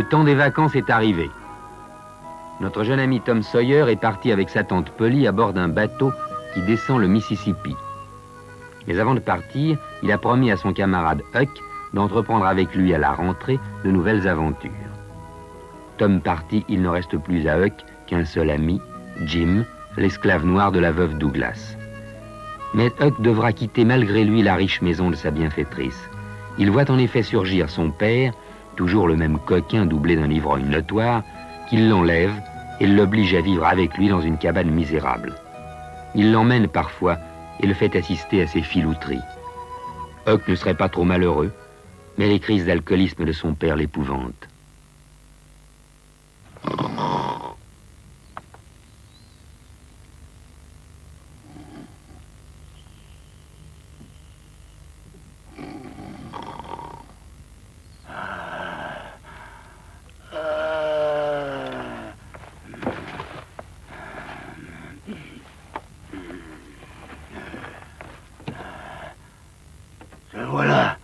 Le temps des vacances est arrivé. Notre jeune ami Tom Sawyer est parti avec sa tante Polly à bord d'un bateau qui descend le Mississippi. Mais avant de partir, il a promis à son camarade Huck d'entreprendre avec lui à la rentrée de nouvelles aventures. Tom parti, il ne reste plus à Huck qu'un seul ami, Jim, l'esclave noir de la veuve Douglas. Mais Huck devra quitter malgré lui la riche maison de sa bienfaitrice. Il voit en effet surgir son père, toujours le même coquin doublé d'un ivrogne notoire, qu'il l'enlève et l'oblige à vivre avec lui dans une cabane misérable. Il l'emmène parfois et le fait assister à ses filouteries. Huck ne serait pas trop malheureux, mais les crises d'alcoolisme de son père l'épouvantent. Le voilà.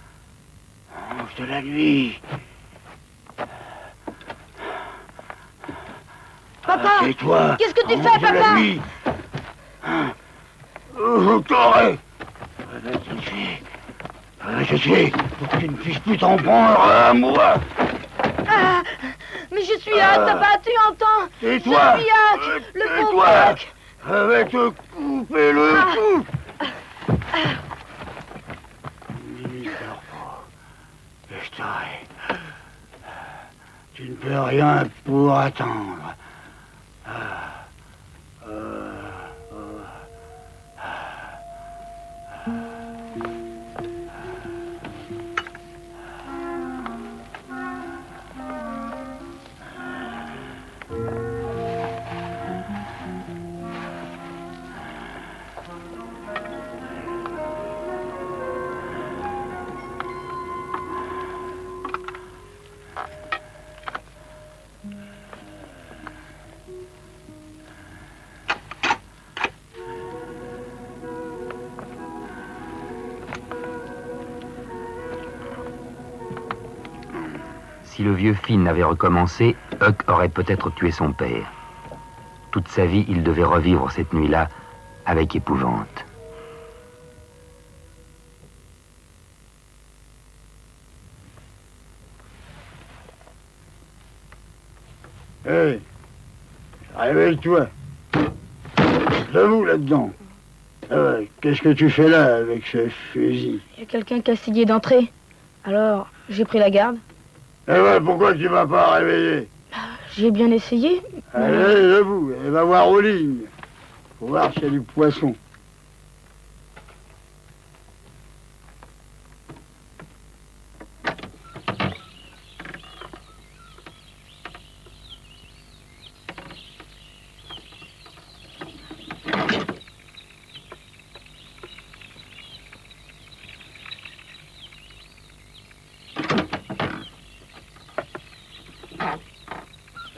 Ange de la nuit. Papa, tais-toi. qu'est-ce que tu Ange fais, de la papa? nuit. Je t'aurai. Je sais, pour que tu ne puisses plus t'en prendre à moi. Ah, mais je suis Huck, papa, tu entends? Tais-toi. Je suis Huck, le pauvre Tais-toi. Huck. Je vais te couper le cou. Je t'aurai. Tu ne peux rien pour attendre. Si le vieux Finn avait recommencé, Huck aurait peut-être tué son père. Toute sa vie, il devait revivre cette nuit-là avec épouvante. Hé, réveille-toi. Debout là-dedans. Qu'est-ce que tu fais là avec ce fusil? Il y a quelqu'un qui a essayé d'entrer. Alors, j'ai pris la garde. Eh ben, pourquoi tu m'as pas réveillé? J'ai bien essayé. Allez, debout, et va voir aux lignes. Faut voir s'il y a du poisson.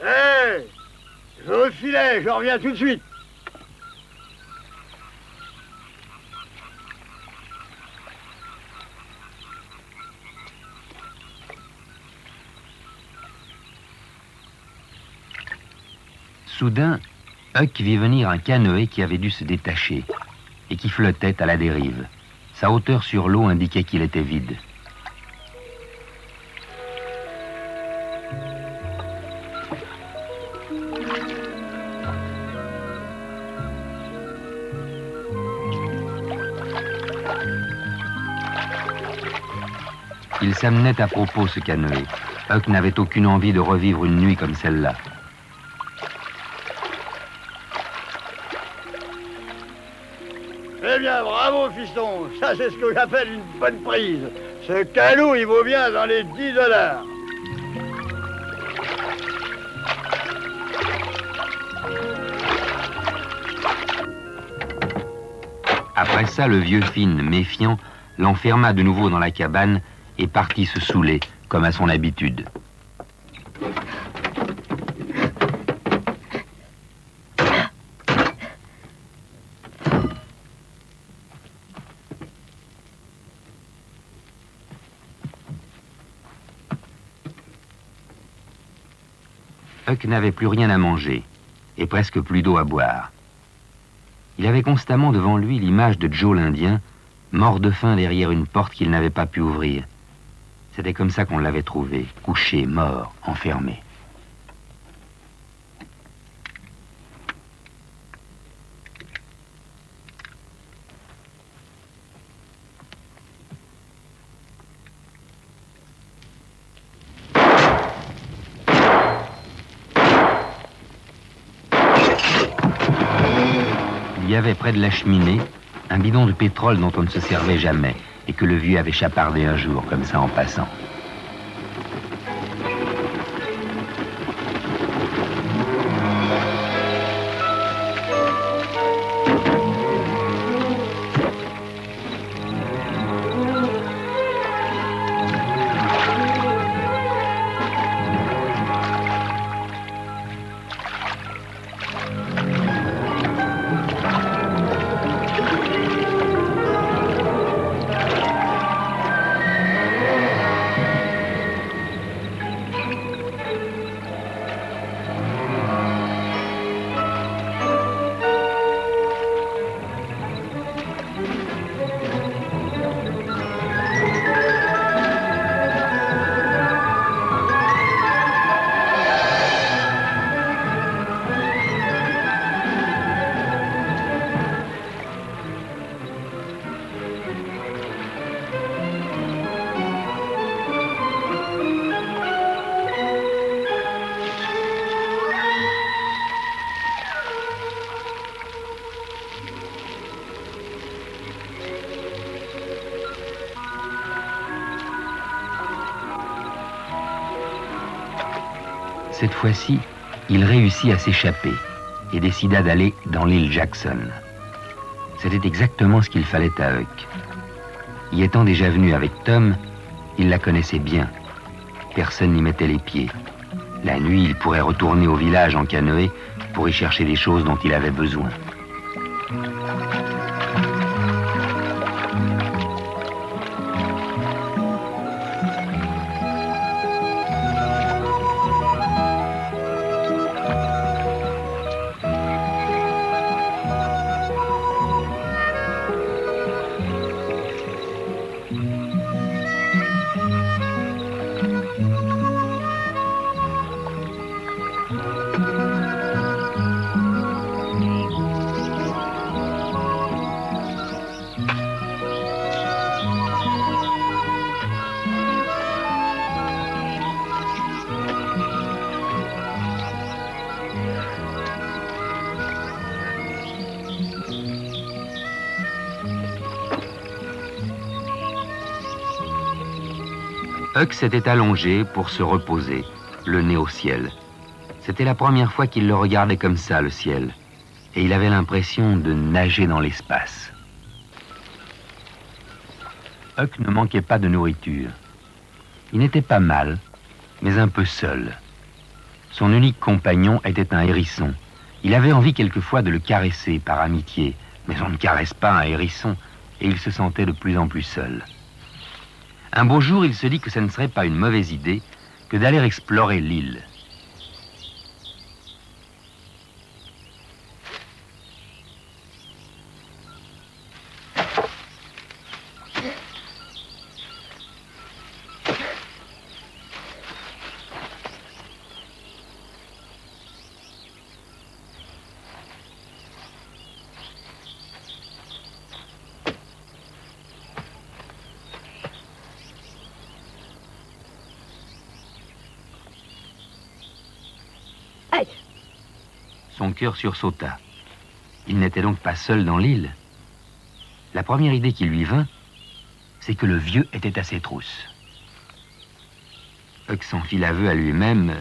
Hé, je veux le filet, je reviens tout de suite. Soudain, Huck vit venir un canoë qui avait dû se détacher et qui flottait à la dérive. Sa hauteur sur l'eau indiquait qu'il était vide. Il s'amenait à propos, ce canoë. Huck n'avait aucune envie de revivre une nuit comme celle-là. Eh bien, bravo, fiston. Ça, c'est ce que j'appelle une bonne prise. Ce canot, il vaut bien dans les $10. Après ça, le vieux Finn, méfiant, l'enferma de nouveau dans la cabane et partit se saouler, comme à son habitude. Huck n'avait plus rien à manger et presque plus d'eau à boire. Il avait constamment devant lui l'image de Joe l'Indien, mort de faim derrière une porte qu'il n'avait pas pu ouvrir. C'était comme ça qu'on l'avait trouvé, couché, mort, enfermé. Il y avait près de la cheminée un bidon de pétrole dont on ne se servait jamais et que le vieux avait chapardé un jour, comme ça en passant. Cette fois-ci, il réussit à s'échapper et décida d'aller dans l'île Jackson. C'était exactement ce qu'il fallait à Huck. Y étant déjà venu avec Tom, il la connaissait bien. Personne n'y mettait les pieds. La nuit, il pourrait retourner au village en canoë pour y chercher des choses dont il avait besoin. Huck s'était allongé pour se reposer, le nez au ciel. C'était la première fois qu'il le regardait comme ça, le ciel. Et il avait l'impression de nager dans l'espace. Huck ne manquait pas de nourriture. Il n'était pas mal, mais un peu seul. Son unique compagnon était un hérisson. Il avait envie quelquefois de le caresser par amitié, mais on ne caresse pas un hérisson, et il se sentait de plus en plus seul. Un beau jour, il se dit que ce ne serait pas une mauvaise idée que d'aller explorer l'île. Son cœur sursauta. Il n'était donc pas seul dans l'île. La première idée qui lui vint, c'est que le vieux était à ses trousses. Huck s'en fit l'aveu à lui-même.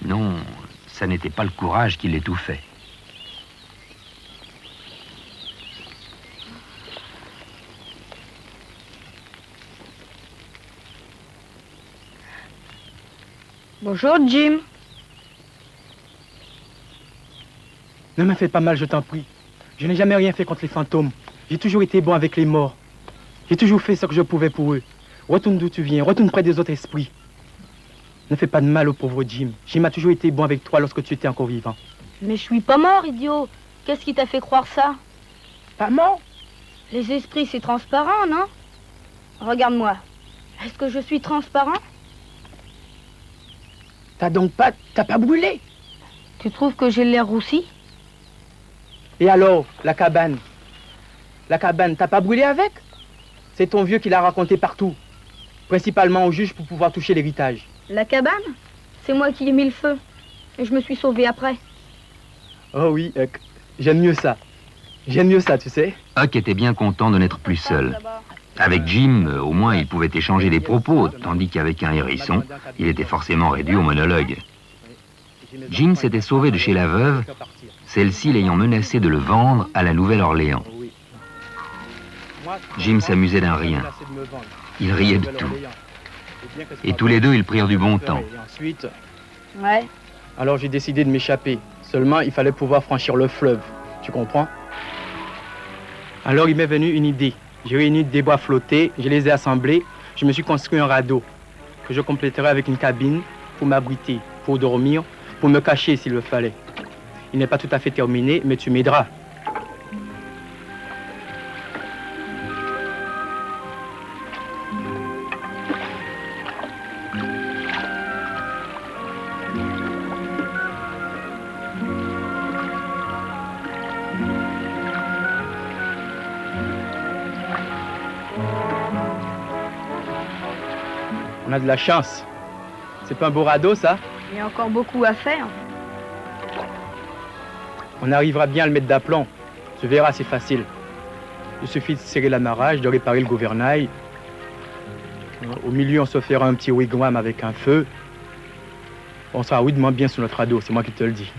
Non, ça n'était pas le courage qui l'étouffait. Bonjour, Jim. Ne me fais pas mal, je t'en prie. Je n'ai jamais rien fait contre les fantômes. J'ai toujours été bon avec les morts. J'ai toujours fait ce que je pouvais pour eux. Retourne d'où tu viens, retourne près des autres esprits. Ne fais pas de mal au pauvre Jim. Jim a toujours été bon avec toi lorsque tu étais encore vivant. Mais je suis pas mort, idiot. Qu'est-ce qui t'a fait croire ça? Pas mort? Les esprits, c'est transparent, non? Regarde-moi. Est-ce que je suis transparent? T'as pas brûlé? Tu trouves que j'ai l'air roussi? Et alors, la cabane? La cabane, t'as pas brûlé avec? C'est ton vieux qui l'a raconté partout. Principalement au juge pour pouvoir toucher l'héritage. La cabane? C'est moi qui ai mis le feu. Et je me suis sauvé après. Oh oui, Huck. J'aime mieux ça. J'aime mieux ça, tu sais. Huck était bien content de n'être plus seul. Avec Jim, au moins, il pouvait échanger des propos, tandis qu'avec un hérisson, il était forcément réduit au monologue. Jim s'était sauvé de chez la veuve, celle-ci l'ayant menacé de le vendre à la Nouvelle-Orléans. Jim s'amusait d'un rien. Il riait de tout. Et tous les deux, ils prirent du bon temps. Ensuite, Ouais. alors j'ai décidé de m'échapper. Seulement, il fallait pouvoir franchir le fleuve. Tu comprends? Alors, il m'est venu une idée. J'ai réuni des bois flottés, je les ai assemblés. Je me suis construit un radeau que je compléterai avec une cabine pour m'abriter, pour dormir, pour me cacher s'il le fallait. Il n'est pas tout à fait terminé, mais tu m'aideras. On a de la chance. C'est pas un beau radeau, ça? Il y a encore beaucoup à faire. On arrivera bien à le mettre d'aplomb. Tu verras, c'est facile. Il suffit de serrer l'amarrage, de réparer le gouvernail. Au milieu, on se fera un petit wigwam avec un feu. On sera rudement bien sur notre radeau, c'est moi qui te le dis.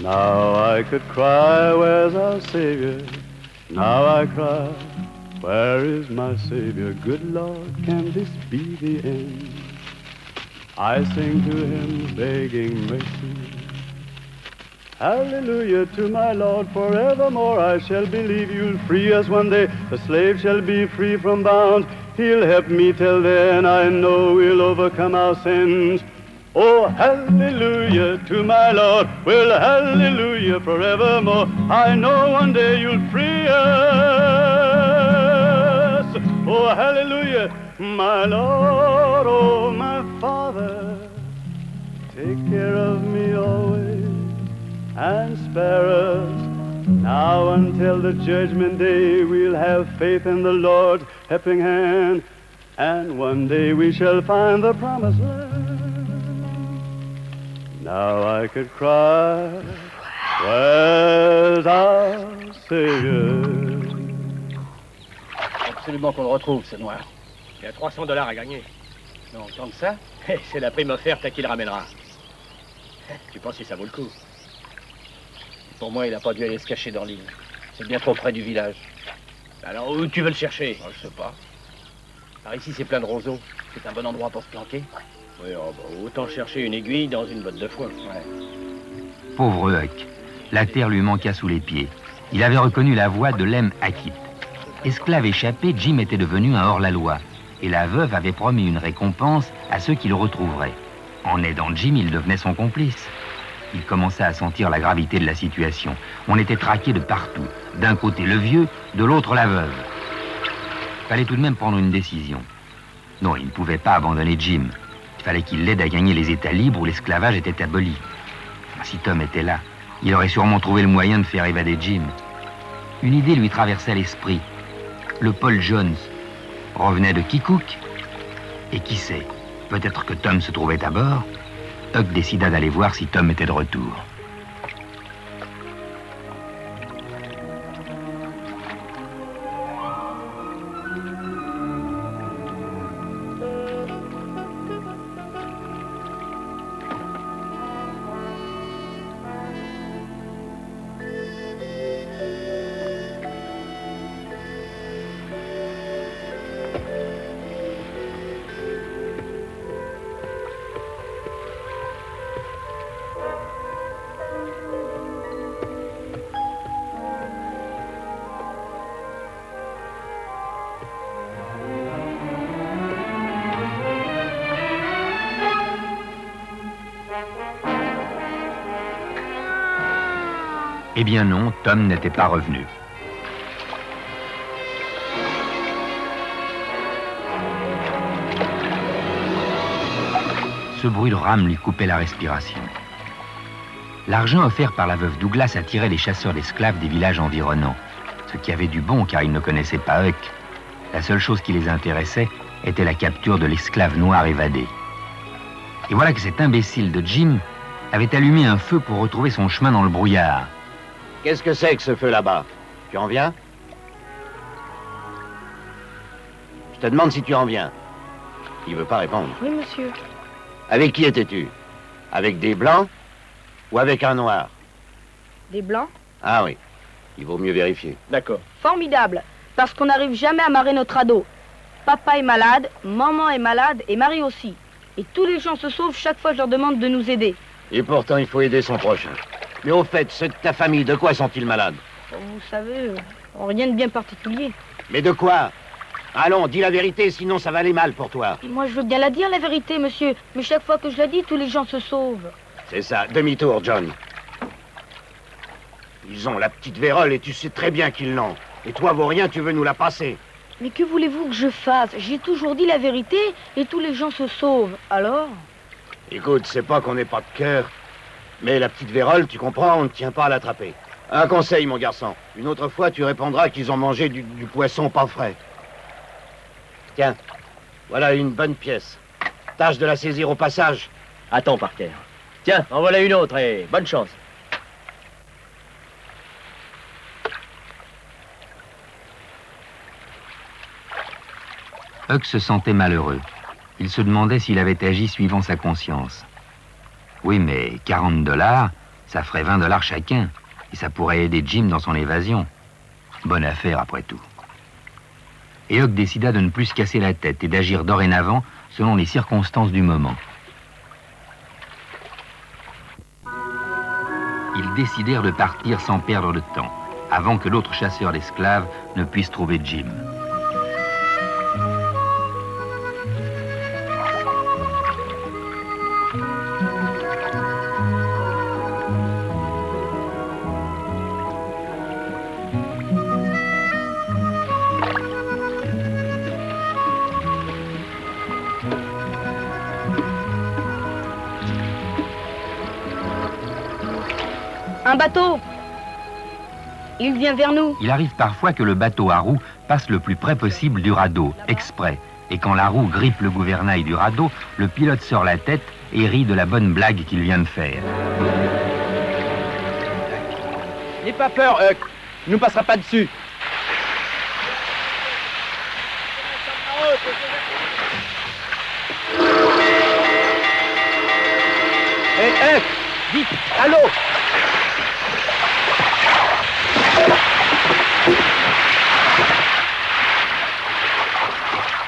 Now I could cry, where's our Savior? Now I cry, where is my Savior? Good Lord, can this be the end? I sing to him, begging mercy. Hallelujah to my Lord, forevermore I shall believe you'll free us one day. The slave shall be free from bounds. He'll help me till then, I know we'll overcome our sins. Oh, hallelujah to my Lord, well, hallelujah forevermore. I know one day you'll free us. Oh, hallelujah, my Lord, oh, my Father. Take care of me always and spare us. Now until the judgment day, we'll have faith in the Lord's helping hand. And one day we shall find the promised land. Now I could cry, where's our Savior? Absolument qu'on le retrouve, ce noir. Il y a $300 à gagner. Non, tant que ça? C'est la prime offerte à qui le ramènera. Tu penses que ça vaut le coup? Pour moi, il n'a pas dû aller se cacher dans l'île. C'est bien trop près du village. Alors, où tu veux le chercher? Oh, je sais pas. Par ici, c'est plein de roseaux. C'est un bon endroit pour se planquer. Oui, oh, bah, autant chercher une aiguille dans une botte de foin. Ouais. Pauvre Huck. La terre lui manqua sous les pieds. Il avait reconnu la voix de Lem Hackett. Esclave échappé, Jim était devenu un hors-la-loi. Et la veuve avait promis une récompense à ceux qui le retrouveraient. En aidant Jim, il devenait son complice. Il commença à sentir la gravité de la situation. On était traqué de partout. D'un côté le vieux, de l'autre la veuve. Il fallait tout de même prendre une décision. Non, il ne pouvait pas abandonner Jim. Il fallait qu'il l'aide à gagner les États libres où l'esclavage était aboli. Si Tom était là, il aurait sûrement trouvé le moyen de faire évader Jim. Une idée lui traversait l'esprit. Le Paul Jones revenait de Keokuk. Et qui sait, peut-être que Tom se trouvait à bord. Huck décida d'aller voir si Tom était de retour. Eh bien non, Tom n'était pas revenu. Ce bruit de rame lui coupait la respiration. L'argent offert par la veuve Douglas attirait les chasseurs d'esclaves des villages environnants, ce qui avait du bon car ils ne connaissaient pas Huck. La seule chose qui les intéressait était la capture de l'esclave noir évadé. Et voilà que cet imbécile de Jim avait allumé un feu pour retrouver son chemin dans le brouillard. Qu'est-ce que c'est que ce feu là-bas? Tu en viens? Je te demande si tu en viens. Il veut pas répondre. Oui, monsieur. Avec qui étais-tu? Avec des blancs ou avec un noir? Des blancs? Ah oui, il vaut mieux vérifier. D'accord. Formidable, parce qu'on n'arrive jamais à marrer notre radeau. Papa est malade, maman est malade et Marie aussi. Et tous les gens se sauvent chaque fois que je leur demande de nous aider. Et pourtant, il faut aider son prochain. Mais au fait, ceux de ta famille, de quoi sont-ils malades? Vous savez, rien de bien particulier. Mais de quoi? Allons, dis la vérité, sinon ça va aller mal pour toi. Moi, je veux bien la dire, la vérité, monsieur. Mais chaque fois que je la dis, tous les gens se sauvent. C'est ça, demi-tour, John. Ils ont la petite vérole et tu sais très bien qu'ils l'ont. Et toi, Vaurien, tu veux nous la passer. Mais que voulez-vous que je fasse? J'ai toujours dit la vérité et tous les gens se sauvent. Alors? Écoute, c'est pas qu'on n'ait pas de cœur. Mais la petite vérole, tu comprends, on ne tient pas à l'attraper. Un conseil, mon garçon. Une autre fois, tu répondras qu'ils ont mangé du poisson pas frais. Tiens, voilà une bonne pièce. Tâche de la saisir au passage. Attends, Parker. Tiens, en voilà une autre et bonne chance. Huck se sentait malheureux. Il se demandait s'il avait agi suivant sa conscience. Oui, mais 40 $, ça ferait 20 $ chacun. Et ça pourrait aider Jim dans son évasion. Bonne affaire, après tout. Et Huck décida de ne plus se casser la tête et d'agir dorénavant selon les circonstances du moment. Ils décidèrent de partir sans perdre de temps, avant que l'autre chasseur d'esclaves ne puisse trouver Jim. Un bateau! Il vient vers nous. Il arrive parfois que le bateau à roues passe le plus près possible du radeau, exprès. Et quand la roue grippe le gouvernail du radeau, le pilote sort la tête et rit de la bonne blague qu'il vient de faire. N'aie pas peur, Huck. Il nous passera pas dessus. Hé, Huck! Vite! À l'eau!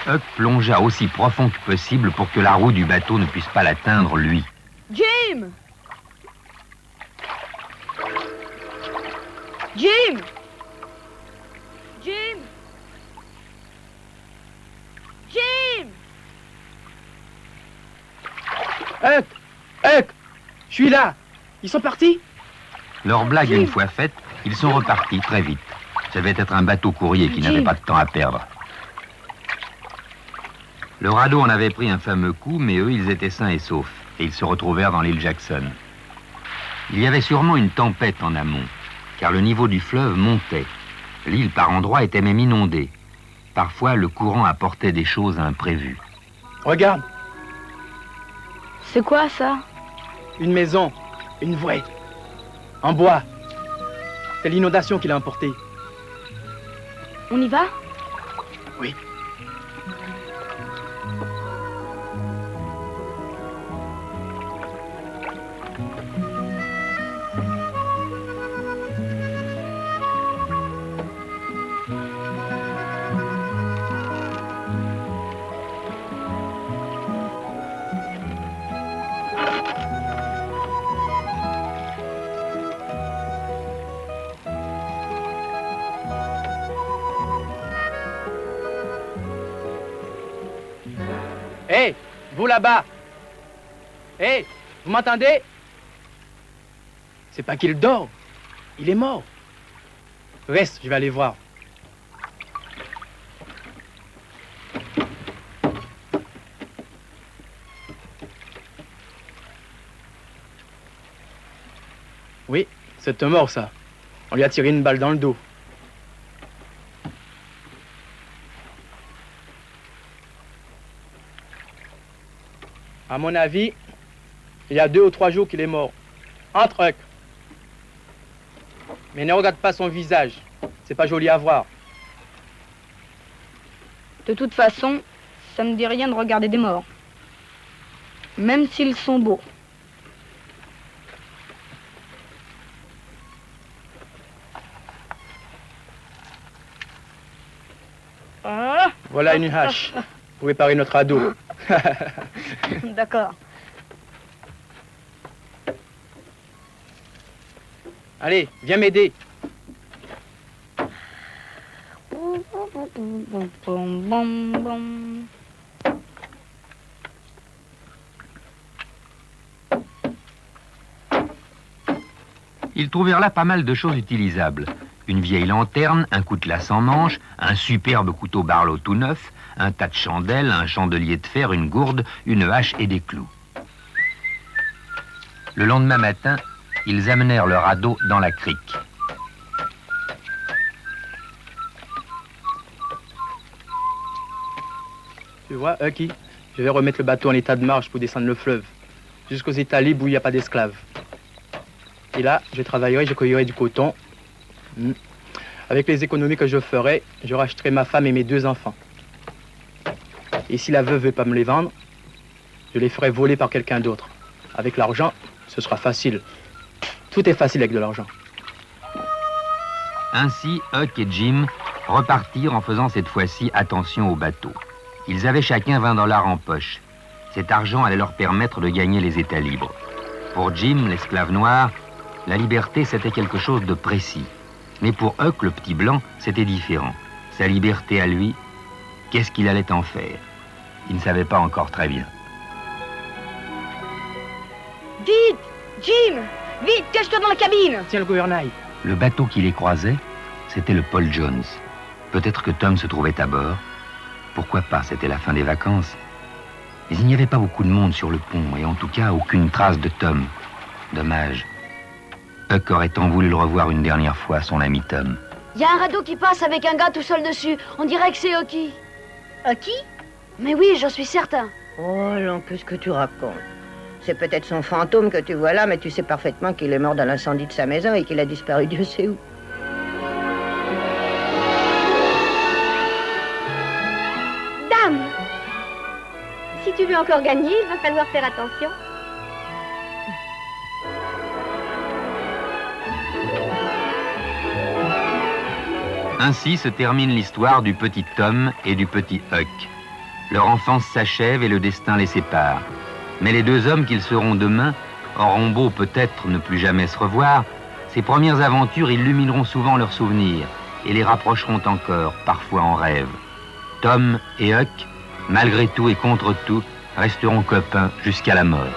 Huck plongea aussi profond que possible pour que la roue du bateau ne puisse pas l'atteindre, lui. Jim! Jim! Jim! Jim! Huck! Huck! Je suis là! Ils sont partis? Leur blague une fois faite, ils sont repartis très vite. Ça devait être un bateau courrier qui n'avait pas de temps à perdre. Le radeau en avait pris un fameux coup, mais eux, ils étaient sains et saufs, et ils se retrouvèrent dans l'île Jackson. Il y avait sûrement une tempête en amont, car le niveau du fleuve montait. L'île, par endroits, était même inondée. Parfois, le courant apportait des choses imprévues. Regarde! C'est quoi ça? Une maison, une voie, en bois. C'est l'inondation qui l'a emporté. On y va? Oui. Hé, vous là-bas! Hé, vous m'entendez? C'est pas qu'il dort. Il est mort. Reste, je vais aller voir. Oui, c'est un mort, ça. On lui a tiré une balle dans le dos. À mon avis, il y a 2 ou 3 jours qu'il est mort. Entre eux. Mais ne regarde pas son visage. C'est pas joli à voir. De toute façon, ça ne dit rien de regarder des morts. Même s'ils sont beaux. Ah, Voilà une hache pour réparer notre ado. d'accord. Allez, viens m'aider. Ils trouvèrent là pas mal de choses utilisables. Une vieille lanterne, un coutelas sans manche, un superbe couteau Barlow tout neuf, un tas de chandelles, un chandelier de fer, une gourde, une hache et des clous. Le lendemain matin, ils amenèrent leur ado dans la crique. Tu vois, Hucky, je vais remettre le bateau en état de marche pour descendre le fleuve, jusqu'aux États libres où il n'y a pas d'esclaves. Et là, je travaillerai, je cueillerai du coton. Avec les économies que je ferai, je racheterai ma femme et mes 2 enfants. Et si la veuve ne veut pas me les vendre, je les ferai voler par quelqu'un d'autre. Avec l'argent, ce sera facile. Tout est facile avec de l'argent. Ainsi, Huck et Jim repartirent en faisant cette fois-ci attention au bateau. Ils avaient chacun 20 $ en poche. Cet argent allait leur permettre de gagner les États libres. Pour Jim, l'esclave noir, la liberté, c'était quelque chose de précis. Mais pour Huck, le petit blanc, c'était différent. Sa liberté à lui, qu'est-ce qu'il allait en faire? Il ne savait pas encore très bien. Vite, Jim! Vite, cache-toi dans la cabine! Tiens le gouvernail. Le bateau qui les croisait, c'était le Paul Jones. Peut-être que Tom se trouvait à bord. Pourquoi pas, c'était la fin des vacances. Mais il n'y avait pas beaucoup de monde sur le pont, et en tout cas, aucune trace de Tom. Dommage. Huck aurait tant voulu le revoir une dernière fois, son ami Tom. Il y a un radeau qui passe avec un gars tout seul dessus. On dirait que c'est Hucky. Hucky? Mais oui, j'en suis certain. Oh non, qu'est-ce que tu racontes? C'est peut-être son fantôme que tu vois là, mais tu sais parfaitement qu'il est mort dans l'incendie de sa maison et qu'il a disparu Dieu sait où. Dame! Si tu veux encore gagner, il va falloir faire attention. Ainsi se termine l'histoire du petit Tom et du petit Huck. Leur enfance s'achève et le destin les sépare. Mais les 2 hommes qu'ils seront demain auront beau peut-être ne plus jamais se revoir, ces premières aventures illumineront souvent leurs souvenirs et les rapprocheront encore, parfois en rêve. Tom et Huck, malgré tout et contre tout, resteront copains jusqu'à la mort.